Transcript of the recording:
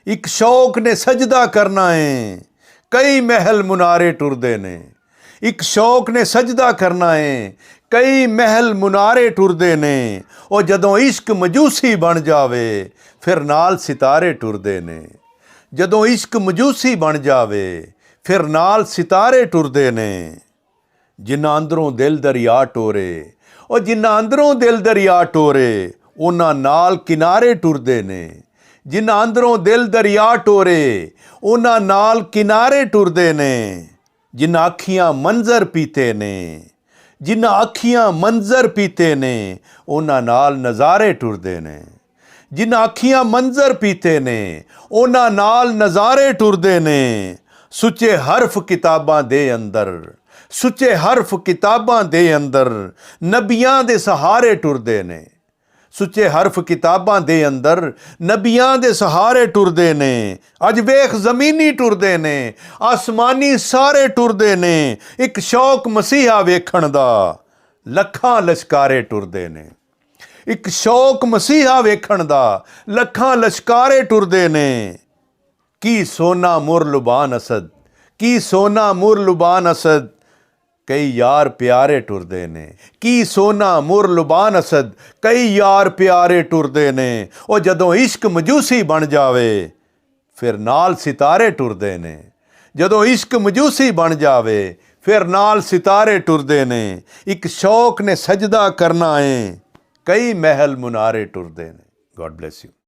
ਇੱਕ ਸ਼ੌਕ ਨੇ ਸਜਦਾ ਕਰਨਾ ਏ, ਕਈ ਮਹਿਲ ਮੁਨਾਰੇ ਟੁਰਦੇ ਨੇ। ਇੱਕ ਸ਼ੌਕ ਨੇ ਸਜਦਾ ਕਰਨਾ ਏ, ਕਈ ਮਹਿਲ ਮੁਨਾਰੇ ਟੁਰਦੇ ਨੇ। ਉਹ ਜਦੋਂ ਇਸ਼ਕ ਮਜੂਸੀ ਬਣ ਜਾਵੇ ਫਿਰ ਨਾਲ ਸਿਤਾਰੇ ਟੁਰਦੇ ਨੇ। ਜਦੋਂ ਇਸ਼ਕ ਮਜੂਸੀ ਬਣ ਜਾਵੇ ਫਿਰ ਨਾਲ ਸਿਤਾਰੇ ਟੁਰਦੇ ਨੇ। ਜਿਨ੍ਹਾਂ ਅੰਦਰੋਂ ਦਿਲ ਦਰਿਆ ਟੋਰੇ, ਉਹ ਜਿਨ੍ਹਾਂ ਅੰਦਰੋਂ ਦਿਲ ਦਰਿਆ ਟੋਰੇ, ਉਹਨਾਂ ਨਾਲ ਕਿਨਾਰੇ ਟੁਰਦੇ ਨੇ। ਜਿਨ੍ਹਾਂ ਅੰਦਰੋਂ ਦਿਲ ਦਰਿਆ ਟੋਰੇ, ਉਹਨਾਂ ਨਾਲ ਕਿਨਾਰੇ ਟੁਰਦੇ ਨੇ। ਜਿਨ੍ਹਾਂ ਅੱਖੀਆਂ ਮੰਜ਼ਰ ਪੀਤੇ ਨੇ, ਜਿਨ੍ਹਾਂ ਅੱਖੀਆਂ ਮੰਜ਼ਰ ਪੀਤੇ ਨੇ, ਉਹਨਾਂ ਨਾਲ ਨਜ਼ਾਰੇ ਟੁਰਦੇ ਨੇ। ਜਿਨ੍ਹਾਂ ਅੱਖੀਆਂ ਮੰਜ਼ਰ ਪੀਤੇ ਨੇ, ਉਹਨਾਂ ਨਾਲ ਨਜ਼ਾਰੇ ਟੁਰਦੇ ਨੇ। ਸੁੱਚੇ ਹਰਫ ਕਿਤਾਬਾਂ ਦੇ ਅੰਦਰ, ਸੁੱਚੇ ਹਰਫ ਕਿਤਾਬਾਂ ਦੇ ਅੰਦਰ ਨਬੀਆਂ ਦੇ ਸਹਾਰੇ ਟੁਰਦੇ ਨੇ। ਸੁੱਚੇ ਹਰਫ ਕਿਤਾਬਾਂ ਦੇ ਅੰਦਰ ਨਬੀਆਂ ਦੇ ਸਹਾਰੇ ਟੁਰਦੇ ਨੇ। ਅੱਜ ਵੇਖ ਜ਼ਮੀਨੀ ਟੁਰਦੇ ਨੇ, ਆਸਮਾਨੀ ਸਾਰੇ ਟੁਰਦੇ ਨੇ। ਇੱਕ ਸ਼ੌਕ ਮਸੀਹਾ ਵੇਖਣ ਦਾ, ਲੱਖਾਂ ਲਸ਼ਕਾਰੇ ਟੁਰਦੇ ਨੇ। ਇੱਕ ਸ਼ੌਕ ਮਸੀਹਾ ਵੇਖਣ ਦਾ, ਲੱਖਾਂ ਲਸ਼ਕਾਰੇ ਟੁਰਦੇ ਨੇ। ਕੀ ਸੋਨਾ ਮੁਰ ਲੁਬਾਨ ਅਸਦ, ਕੀ ਸੋਨਾ ਮੁਰ ਲੁਬਾਨ ਅਸਦ, ਕਈ ਯਾਰ ਪਿਆਰੇ ਟੁਰਦੇ ਨੇ। ਕੀ ਸੋਨਾ ਮੁਰ ਲੁਬਾਨ ਅਸਦ, ਕਈ ਯਾਰ ਪਿਆਰੇ ਟੁਰਦੇ ਨੇ। ਉਹ ਜਦੋਂ ਇਸ਼ਕ ਮਜੂਸੀ ਬਣ ਜਾਵੇ ਫਿਰ ਨਾਲ ਸਿਤਾਰੇ ਟੁਰਦੇ ਨੇ। ਜਦੋਂ ਇਸ਼ਕ ਮਜੂਸੀ ਬਣ ਜਾਵੇ ਫਿਰ ਨਾਲ ਸਿਤਾਰੇ ਟੁਰਦੇ ਨੇ। ਇੱਕ ਸ਼ੌਕ ਨੇ ਸਜਦਾ ਕਰਨਾ ਏ, ਕਈ ਮਹਿਲ ਮੁਨਾਰੇ ਟੁਰਦੇ ਨੇ। God bless you.